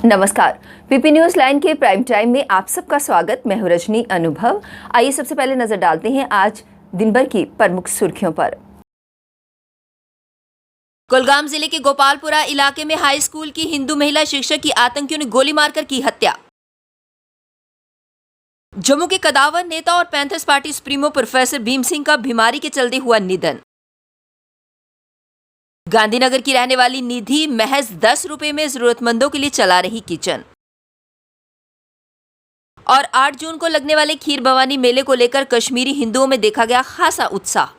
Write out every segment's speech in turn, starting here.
नमस्कार। PP news line के prime time में आप सबका स्वागत। मैं हूं रजनी अनुभव। आइए सबसे पहले नजर डालते हैं आज दिन भर की प्रमुख सुर्खियों पर। कुलगाम जिले के गोपालपुरा इलाके में हाई स्कूल की हिंदू महिला शिक्षक की आतंकियों ने गोली मारकर की हत्या। जम्मू के कदावर नेता और panthers party supremo professor Bhim Singh का बीमारी के चलते हुआ निधन। गांधीनगर की रहने वाली निधि महज 10 रुपए में जरूरतमंदों के लिए चला रही किचन। और 8 जून को लगने वाले खीर भवानी मेले को लेकर कश्मीरी हिंदुओं में देखा गया खासा उत्साह।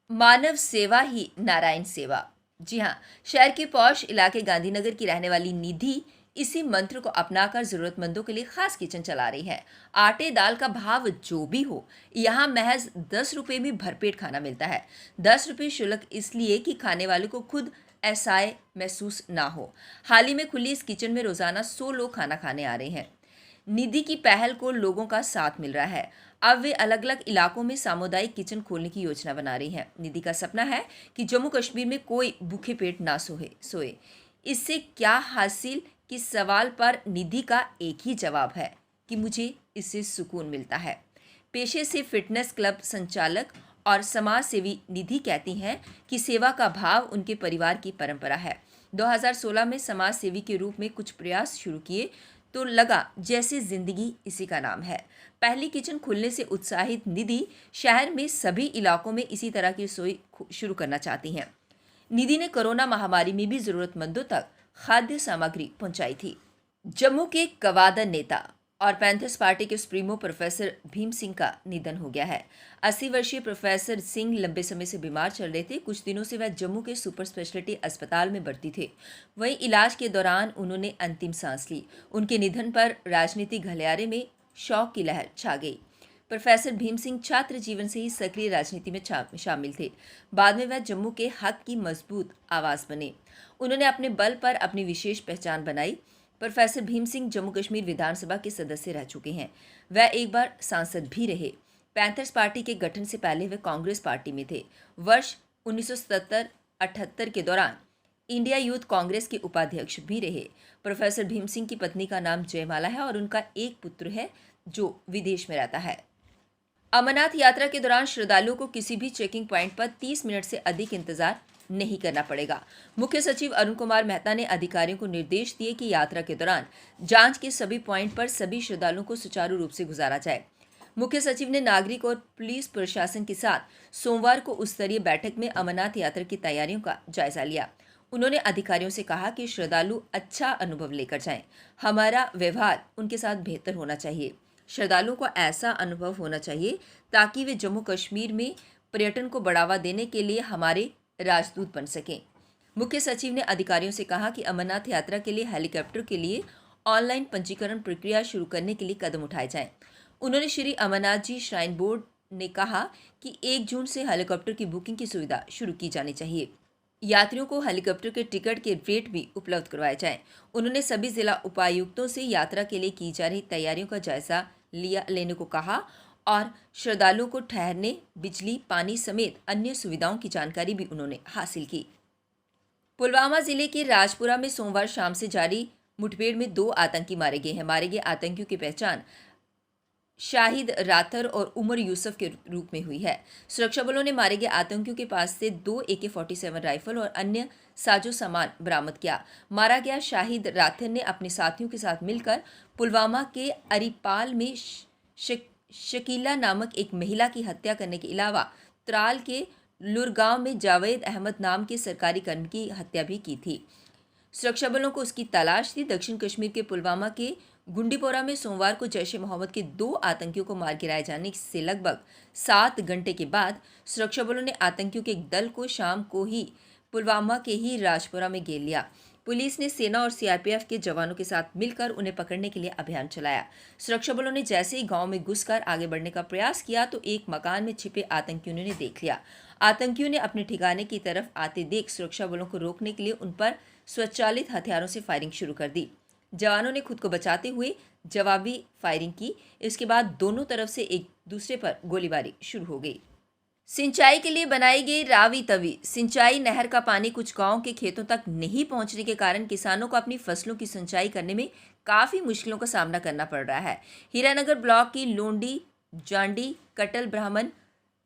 मानव सेवा ही नारायण सेवा। जी हां, शहर के पौष इलाके गांधीनगर की रहने वाली निधि इसी मंत्र को अपनाकर जरूरतमंदों के लिए खास किचन चला रही है। आटे दाल का भाव जो भी हो, यहाँ महज 10 रुपए में भरपेट खाना मिलता है। 10 रुपए शुल्क इसलिए कि खाने वाले को खुद असहाय महसूस ना हो। हाल ही में खुली इस किचन में रोजाना 100 लोग खाना खाने आ रहे हैं। निधि की पहल को लोगों का साथ मिल रहा है। अब वे अलग अलग इलाकों में सामुदायिक किचन खोलने की योजना बना रही हैं। निधि का सपना है कि जम्मू कश्मीर में कोई भूखे पेट ना सोए। इससे क्या हासिल कि सवाल पर निधि का एक ही जवाब है कि मुझे इससे सुकून मिलता है। पेशे से फिटनेस क्लब संचालक और समाज सेवी निधि कहती हैं कि सेवा का भाव उनके परिवार की परंपरा है। 2016 में समाज सेवी के रूप में कुछ प्रयास शुरू किए तो लगा जैसे जिंदगी इसी का नाम है। पहली किचन खुलने से उत्साहित निधि शहर में सभी इलाकों में इसी तरह की रसोई शुरू करना चाहती हैं। निधि ने कोरोना महामारी में भी जरूरतमंदों तक खाद्य सामग्री पहुंचाई थी। जम्मू के कवादर नेता और पैंथर्स पार्टी के सुप्रीमो प्रोफेसर भीम सिंह का निधन हो गया है। 80 वर्षीय प्रोफेसर सिंह लंबे समय से बीमार चल रहे थे। कुछ दिनों से वह जम्मू के सुपर स्पेशलिटी अस्पताल में भर्ती थे। वहीं इलाज के दौरान उन्होंने अंतिम सांस ली। उनके निधन पर राजनीतिक गलियारे में शोक की लहर छा गई। प्रोफेसर भीम सिंह छात्र जीवन से ही सक्रिय राजनीति में शामिल थे। बाद में वह जम्मू के हक की मजबूत आवाज बने। उन्होंने अपने बल पर अपनी विशेष पहचान बनाई। प्रोफेसर भीम सिंह जम्मू कश्मीर विधानसभा के सदस्य रह चुके हैं। वह एक बार सांसद भी रहे। पैंथर्स पार्टी के गठन से पहले वे कांग्रेस पार्टी में थे। वर्ष 1977-78 के दौरान इंडिया यूथ कांग्रेस के उपाध्यक्ष भी रहे। प्रोफेसर भीम सिंह की पत्नी का नाम जयमाला है और उनका एक पुत्र है जो विदेश में रहता है। अमरनाथ यात्रा के दौरान श्रद्धालुओं को किसी भी चेकिंग पॉइंट पर 30 मिनट से अधिक इंतजार नहीं करना पड़ेगा। मुख्य सचिव अरुण कुमार मेहता ने अधिकारियों को निर्देश दिए कि यात्रा के दौरान जांच के सभी पॉइंट पर सभी श्रद्धालुओं को सुचारू रूप से गुजारा जाए। मुख्य सचिव ने नागरिक और पुलिस प्रशासन के साथ सोमवार को उच्च स्तरीय बैठक में अमरनाथ यात्रा की तैयारियों का जायजा लिया। उन्होंने अधिकारियों से कहा कि श्रद्धालु अच्छा अनुभव लेकर जाएं। हमारा व्यवहार उनके साथ बेहतर होना चाहिए। श्रद्धालुओं को ऐसा अनुभव होना चाहिए ताकि वे जम्मू कश्मीर में पर्यटन को बढ़ावा देने के लिए हमारे राजदूत बन सकें। मुख्य सचिव ने अधिकारियों से कहा कि अमरनाथ यात्रा के लिए हेलीकॉप्टर के लिए ऑनलाइन पंजीकरण प्रक्रिया शुरू करने के लिए कदम उठाए जाएं। उन्होंने श्री अमरनाथ जी श्राइन बोर्ड ने कहा कि 1 जून से हेलीकॉप्टर की बुकिंग की सुविधा शुरू की जानी चाहिए। यात्रियों को हेलीकॉप्टर के टिकट के रेट भी उपलब्ध करवाए जाएं। उन्होंने सभी जिला उपायुक्तों से यात्रा के लिए की जा रही तैयारियों का जायजा लेने को कहा और श्रद्धालुओं को ठहरने, बिजली, पानी समेत अन्य सुविधाओं की जानकारी भी उन्होंने हासिल की। पुलवामा जिले के राजपुरा में सोमवार शाम से जारी मुठभेड़ में 2 आतंकी मारे गए हैं। मारे गए आतंकियों की पहचान शाहिद राथर और उमर यूसुफ के रूप में हुई है। सुरक्षा बलों ने मारे गए आतंकियों के पास से 2 AK-47 राइफल और अन्य साजो सामान बरामद किया। मारा गया शाहिद राथर ने अपने साथियों के साथ मिलकर पुलवामा के अरीपाल में शकीला नामक एक महिला की हत्या करने के अलावा त्राल के लुरगांव में जावेद अहमद नाम के सरकारी कर्मी की हत्या भी की थी। सुरक्षा बलों को उसकी तलाश थी। दक्षिण कश्मीर के पुलवामा के गुंडीपोरा में सोमवार को जैश ए मोहम्मद के 2 आतंकियों को मार गिराए जाने से लगभग 7 घंटे के बाद सुरक्षा बलों ने आतंकियों के एक दल को शाम को ही पुलवामा के ही राजपुरा में घेर लिया। पुलिस ने सेना और सीआरपीएफ के जवानों के साथ मिलकर उन्हें पकड़ने के लिए अभियान चलाया। सुरक्षा बलों ने जैसे ही गांव में घुसकर आगे बढ़ने का प्रयास किया तो एक मकान में छिपे आतंकियों ने देख लिया। आतंकियों ने अपने ठिकाने की तरफ आते देख सुरक्षा बलों को रोकने के लिए उन पर स्वचालित हथियारों से फायरिंग शुरू कर दी। जवानों ने खुद को बचाते हुए जवाबी फायरिंग की। इसके बाद दोनों तरफ से एक दूसरे पर गोलीबारी शुरू हो गई। सिंचाई के लिए बनाई गई रावी तवी सिंचाई नहर का पानी कुछ गांव के खेतों तक नहीं पहुंचने के कारण किसानों को अपनी फसलों की सिंचाई करने में काफ़ी मुश्किलों का सामना करना पड़ रहा है। हीरानगर ब्लॉक की लोंडी, जांडी, कटल ब्राह्मण,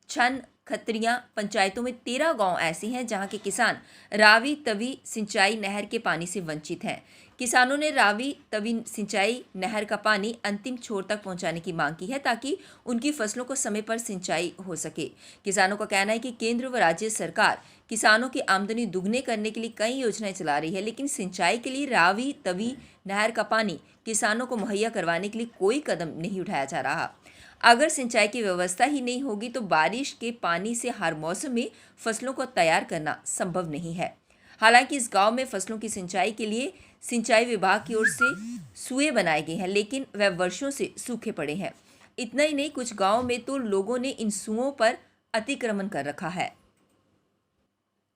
छन, खत्रियां पंचायतों में 13 गांव ऐसे हैं जहां के किसान रावी तवी सिंचाई नहर के पानी से वंचित हैं। किसानों ने रावी तवी सिंचाई नहर का पानी अंतिम छोर तक पहुंचाने की मांग की है ताकि उनकी फसलों को समय पर सिंचाई हो सके। किसानों का कहना है कि केंद्र व राज्य सरकार किसानों की आमदनी दुगने करने के लिए कई योजनाएं चला रही है, लेकिन सिंचाई के लिए रावी तवी नहर का पानी किसानों को मुहैया करवाने के लिए कोई कदम नहीं उठाया जा रहा। अगर सिंचाई की व्यवस्था ही नहीं होगी तो बारिश के पानी से हर मौसम में फसलों को तैयार करना संभव नहीं है। हालांकि इस गांव में फसलों की सिंचाई के लिए सिंचाई विभाग की ओर से सूए बनाए गए हैं, लेकिन वह वर्षों से सूखे पड़े हैं। इतना ही नहीं, कुछ गांव में तो लोगों ने इन सूओं पर अतिक्रमण कर रखा है।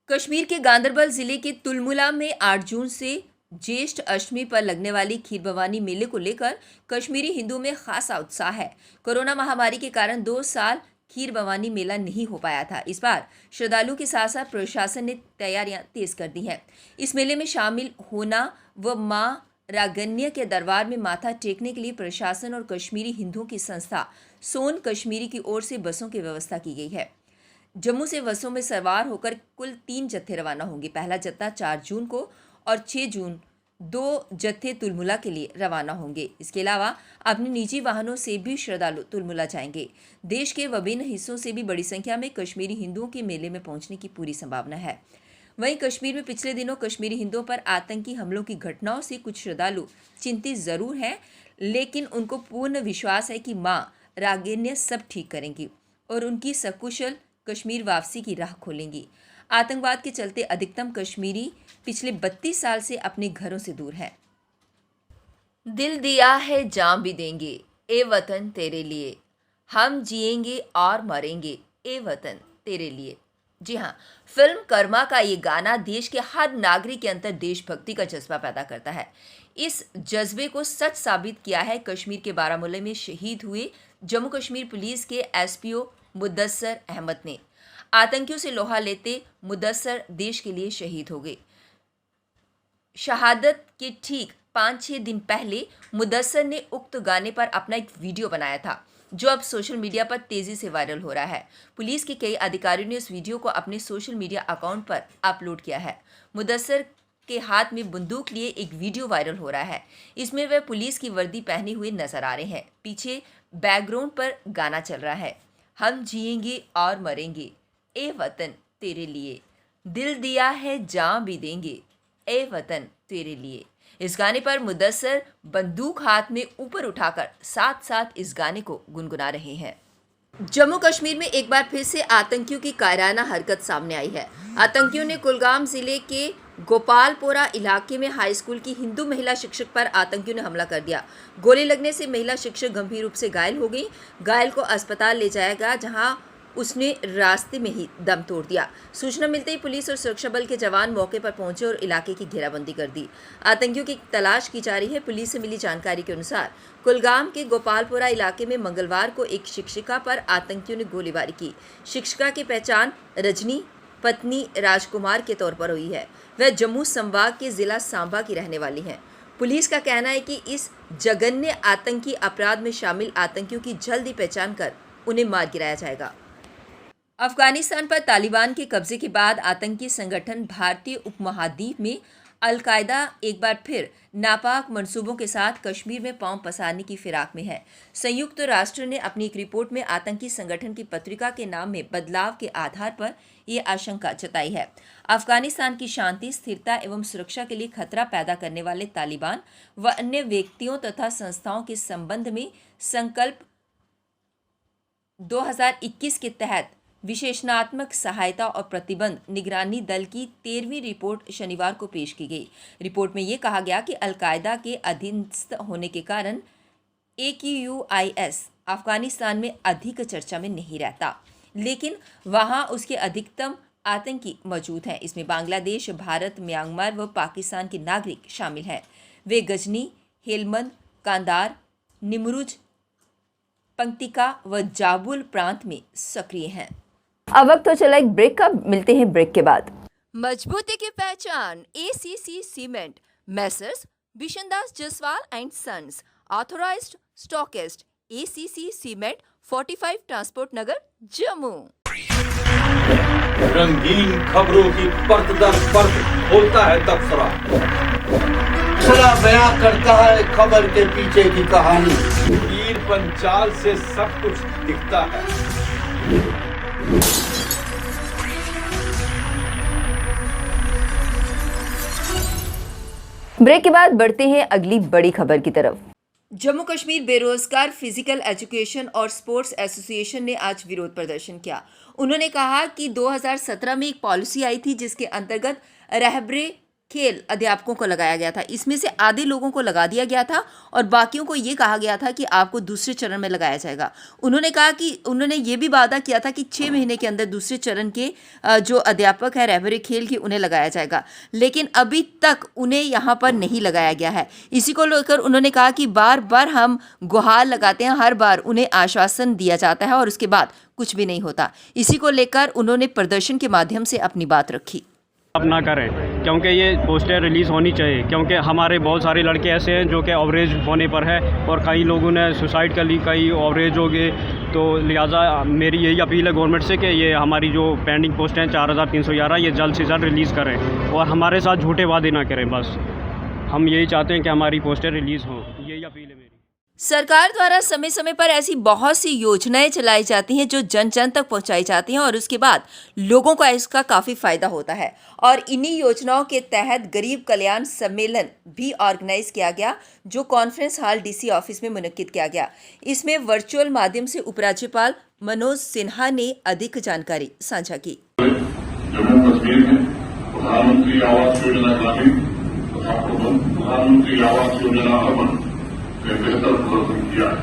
कश्मीर के गांदरबल जिले के तुलमुला में 8 जून से ज्येष्ठ अष्टमी पर लगने वाली खीर भवानी मेले को लेकर कश्मीरी हिंदुओं में खासा उत्साह है। कोरोना महामारी के कारण 2 साल खीर भवानी मेला नहीं हो पाया था। इस बार श्रद्धालुओं के साथ साथ प्रशासन ने तैयारियां तेज कर दी हैं। इस मेले में शामिल होना व मां रागन्य के दरबार में माथा टेकने के लिए प्रशासन और कश्मीरी हिंदुओं की संस्था सोन कश्मीरी की ओर से बसों की व्यवस्था की गई है। जम्मू से बसों में सवार होकर कुल 3 जत्थे रवाना होंगे। पहला जत्था 4 जून को और 6 जून 2 जत्थे तुलमुला के लिए रवाना होंगे। इसके अलावा अपने निजी वाहनों से भी श्रद्धालु तुलमुला जाएंगे। देश के विभिन्न हिस्सों से भी बड़ी संख्या में कश्मीरी हिंदुओं के मेले में पहुंचने की पूरी संभावना है। वहीं कश्मीर में पिछले दिनों कश्मीरी हिंदुओं पर आतंकी हमलों की घटनाओं से कुछ श्रद्धालु चिंतित जरूर हैं, लेकिन उनको पूर्ण विश्वास है कि मां रागिन्य सब ठीक करेंगी और उनकी सकुशल कश्मीर वापसी की राह खोलेंगी। आतंकवाद के चलते अधिकतम कश्मीरी पिछले 32 साल से अपने घरों से दूर हैं। दिल दिया है जान भी देंगे, ए वतन तेरे लिए, हम जिएंगे और मरेंगे, ए वतन तेरे लिए। जी हाँ, फिल्म कर्मा का ये गाना देश के हर नागरिक के अंदर देशभक्ति का जज्बा पैदा करता है। इस जज्बे को सच साबित किया है कश्मीर के बारामूला में शहीद हुए जम्मू कश्मीर पुलिस के एसपीओ मुदस्सर अहमद ने। आतंकियों से लोहा लेते मुदस्सर देश के लिए शहीद हो गए। शहादत के ठीक 5-6 दिन पहले मुदस्सर ने उक्त गाने पर अपना एक वीडियो बनाया था, जो अब सोशल मीडिया पर तेजी से वायरल हो रहा है। पुलिस के कई अधिकारियों ने इस वीडियो को अपने सोशल मीडिया अकाउंट पर अपलोड किया है। मुदस्सर के हाथ में बंदूक लिए एक वीडियो वायरल हो रहा है। इसमें वह पुलिस की वर्दी पहने हुए नजर आ रहे हैं। पीछे बैकग्राउंड पर गाना चल रहा है, हम जिएंगे और मरेंगे, ए वतन तेरे लिए, दिल दिया है जान भी देंगे, ए वतन तेरे लिए। इस गाने पर मुदस्सर बंदूक हाथ में ऊपर उठाकर साथ साथ इस गाने को गुनगुना रहे हैं। जम्मू कश्मीर में एक बार फिर से आतंकियों की कायराना हरकत सामने आई है। आतंकियों ने कुलगाम जिले के गोपालपोरा इलाके में हाई स्कूल की हिंदू महिला शिक्षक पर आतंकियों ने हमला कर दिया। गोली लगने से महिला शिक्षक गंभीर रूप से घायल हो गई। घायल को अस्पताल ले जाया गया, जहां उसने रास्ते में ही दम तोड़ दिया। सूचना मिलते ही पुलिस और सुरक्षा बल के जवान मौके पर पहुंचे और इलाके की घेराबंदी कर दी। आतंकियों की तलाश की जा रही है। पुलिस से मिली जानकारी के अनुसार कुलगाम के गोपालपुरा इलाके में मंगलवार को एक शिक्षिका पर आतंकियों ने गोलीबारी की। शिक्षिका की पहचान रजनी पत्नी राजकुमार के तौर पर हुई है। वह जम्मू संभाग के जिला सांबा की रहने वाली हैं। पुलिस का कहना है कि इस जघन्य आतंकी अपराध में शामिल आतंकियों की जल्द ही पहचान कर उन्हें मार गिराया जाएगा। अफगानिस्तान पर तालिबान के कब्जे के बाद आतंकी संगठन भारतीय उपमहाद्वीप में अल-कायदा एक बार फिर नापाक मंसूबों के साथ कश्मीर में पांव पसारने की फिराक में है। संयुक्त राष्ट्र ने अपनी एक रिपोर्ट में आतंकी संगठन की पत्रिका के नाम में बदलाव के आधार पर ये आशंका जताई है। अफगानिस्तान की शांति, स्थिरता एवं सुरक्षा के लिए खतरा पैदा करने वाले तालिबान व अन्य व्यक्तियों तथा संस्थाओं के संबंध में संकल्प 2021 के तहत विशेषणात्मक सहायता और प्रतिबंध निगरानी दल की 13वीं रिपोर्ट शनिवार को पेश की गई। रिपोर्ट में ये कहा गया कि अल-कायदा के अधीनस्थ होने के कारण AQUIS अफगानिस्तान में अधिक चर्चा में नहीं रहता, लेकिन वहाँ उसके अधिकतम आतंकी मौजूद हैं। इसमें बांग्लादेश, भारत, म्यांमार व पाकिस्तान के नागरिक शामिल हैं। वे गजनी, हेलमंद, कांदार, निमरुज, पंक्तिका व जाबुल प्रांत में सक्रिय हैं। अब वक्त तो चला एक ब्रेक का, मिलते हैं ब्रेक के बाद। मजबूती की पहचान ACC cement, messrs Bishandas Jaswal and sons, authorised stockist, ACC cement, 45 transport Nagar, Jammu. रंगीन खबरों की परत दर परत खोलता है तबसरा, थोड़ा बयां करता है खबर के पीछे की कहानी। तीर पंचाल से सब कुछ दिखता है। ब्रेक के बाद बढ़ते हैं अगली बड़ी खबर की तरफ। जम्मू कश्मीर बेरोजगार फिजिकल एजुकेशन और स्पोर्ट्स एसोसिएशन ने आज विरोध प्रदर्शन किया। उन्होंने कहा कि 2017 में एक पॉलिसी आई थी जिसके अंतर्गत रहबरे खेल अध्यापकों को लगाया गया था। इसमें से आधे लोगों को लगा दिया गया था और बाकियों को ये कहा गया था कि आपको दूसरे चरण में लगाया जाएगा। उन्होंने कहा कि उन्होंने ये भी वादा किया था कि 6 महीने के अंदर दूसरे चरण के जो अध्यापक हैं रहबरे खेल के उन्हें लगाया जाएगा, लेकिन अभी तक उन्हें यहाँ पर नहीं लगाया गया है। इसी को लेकर उन्होंने कहा कि बार बार हम गुहार लगाते हैं, हर बार उन्हें आश्वासन दिया जाता है और उसके बाद कुछ भी नहीं होता। इसी को लेकर उन्होंने प्रदर्शन के माध्यम से अपनी बात रखी। अब ना करें, क्योंकि ये पोस्टर रिलीज़ होनी चाहिए, क्योंकि हमारे बहुत सारे लड़के ऐसे हैं जो कि ओवरेज होने पर है और कई लोगों ने सुसाइड कर ली, कई ओवरेज हो गए। तो लिहाजा मेरी यही अपील है गवर्नमेंट से कि ये हमारी जो पेंडिंग पोस्ट हैं 4311 ये जल्द से जल्द रिलीज़ करें और हमारे साथ झूठे वादे ना करें। बस हम यही चाहते हैं कि हमारी पोस्टर रिलीज़ हों, यही अपील है मेरी। सरकार द्वारा समय समय पर ऐसी बहुत सी योजनाएं चलाई जाती हैं जो जन जन तक पहुंचाई जाती हैं और उसके बाद लोगों को इसका काफ़ी फ़ायदा होता है। और इन्हीं योजनाओं के तहत गरीब कल्याण सम्मेलन भी ऑर्गेनाइज किया गया, जो कॉन्फ्रेंस हॉल डीसी ऑफिस में मुनक्किद किया गया। इसमें वर्चुअल माध्यम से उपराज्यपाल मनोज सिन्हा ने अधिक जानकारी साझा की। जम्मू कश्मीर में प्रधानमंत्री आवास योजना ग्रामीण तथा प्रधानमंत्री आवास योजना अर्बन बेहतर प्रदर्शन किया है।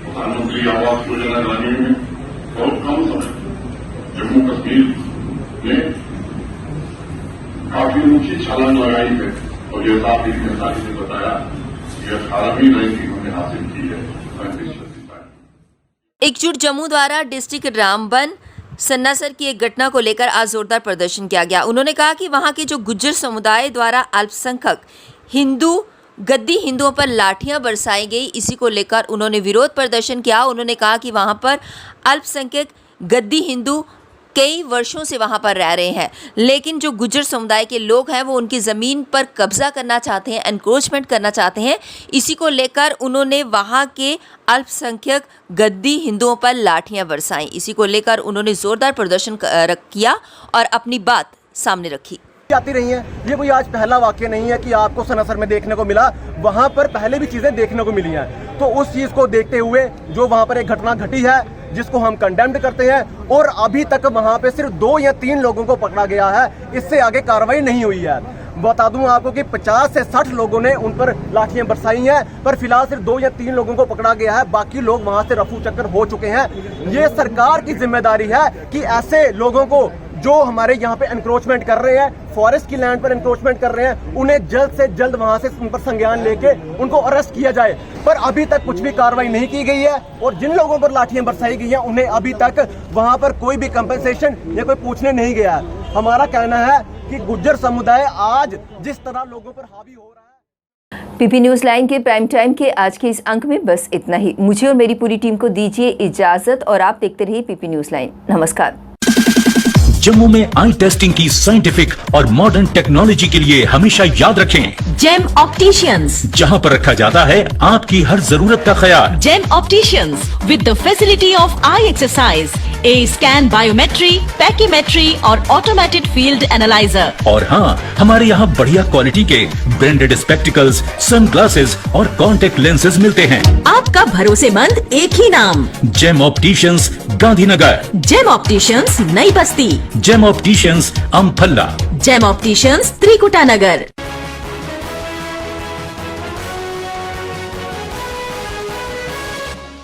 प्रधानमंत्री आवास योजना ग्रामीण में बहुत कम समय जम्मू कश्मीर ने काफी ऊंची छलांग लगाई है और जैसा आपकी साथी ने बताया कि 18वीं रैंकिंग हमने हासिल की है 35%। एकजुट जम्मू द्वारा डिस्ट्रिक्ट रामबन सन्नासर की एक घटना को लेकर आज जोरदार प्रदर्शन किया गया। उन्होंने कहा कि वहां के जो गुज्जर समुदाय द्वारा अल्पसंख्यक गद्दी हिंदुओं पर लाठियां बरसाई गई, इसी को लेकर उन्होंने विरोध प्रदर्शन किया। उन्होंने कहा कि वहां पर अल्पसंख्यक गद्दी हिंदू कई वर्षों से वहां पर रह रहे हैं, लेकिन जो गुज्जर समुदाय के लोग हैं वो उनकी ज़मीन पर कब्जा करना चाहते हैं, एनक्रोचमेंट करना चाहते हैं। इसी को लेकर उन्होंने वहां के अल्पसंख्यक गद्दी हिंदुओं पर लाठियां बरसाई। इसी को लेकर उन्होंने ज़ोरदार प्रदर्शन किया और अपनी बात सामने रखी। आती रही हैं। ये कोई आज पहला वाक्य नहीं है कि आपको सनासर में देखने को मिला, वहाँ पर पहले भी चीज़ें देखने को मिली हैं। तो उस चीज़ को देखते हुए जो वहाँ पर एक घटना घटी है जिसको हम कंडेम्ड करते हैं और अभी तक वहाँ पे सिर्फ 2 या 3 लोगों को पकड़ा गया है, इससे आगे कार्रवाई नहीं हुई है। बता दूं आपको कि 50 से 60 लोगों ने उन पर लाठियां बरसाई हैं, पर फिलहाल सिर्फ 2 या 3 लोगों को पकड़ा गया है, बाकी लोग वहां से रफू चक्कर हो चुके हैं। ये सरकार की जिम्मेदारी है कि ऐसे लोगों को जो हमारे यहाँ पे एनक्रोचमेंट कर रहे हैं, फॉरेस्ट की लैंड पर एनक्रोचमेंट कर रहे हैं, उन्हें जल्द से जल्द वहां से उन पर संज्ञान लेके उनको अरेस्ट किया जाए। पर अभी तक कुछ भी कार्रवाई नहीं की गई है और जिन लोगों पर लाठियां बरसाई गई हैं उन्हें अभी तक वहां पर कोई भी कंपनसेशन या कोई पूछने नहीं गया है। हमारा कहना है कि गुज्जर समुदाय आज जिस तरह लोगों पर हावी हो रहा है। पीपी न्यूज लाइन के प्राइम टाइम के आज के इस अंक में बस इतना ही। मुझे और मेरी पूरी टीम को दीजिए इजाजत और आप देखते रहिए पीपी न्यूज लाइन। नमस्कार। जम्मू में आई टेस्टिंग की साइंटिफिक और मॉडर्न टेक्नोलॉजी के लिए हमेशा याद रखें जेम ऑप्टिशियंस, जहां पर रखा जाता है आपकी हर जरूरत का ख्याल। Gem opticians with the facility of eye exercise, A scan, biometry, pachymetry और ऑटोमेटेड फील्ड एनालाइजर। और हाँ, हमारे यहाँ बढ़िया क्वालिटी के ब्रांडेड स्पेक्टिकल्स, सनग्लासेस और कॉन्टेक्ट लेंसेज मिलते हैं। आपका भरोसेमंद एक ही नाम, Gem Opticians, Gandhinagar. Gem Opticians, Nai Basti. Gem Opticians, Amphalla. Gem Opticians, Trikuta नगर।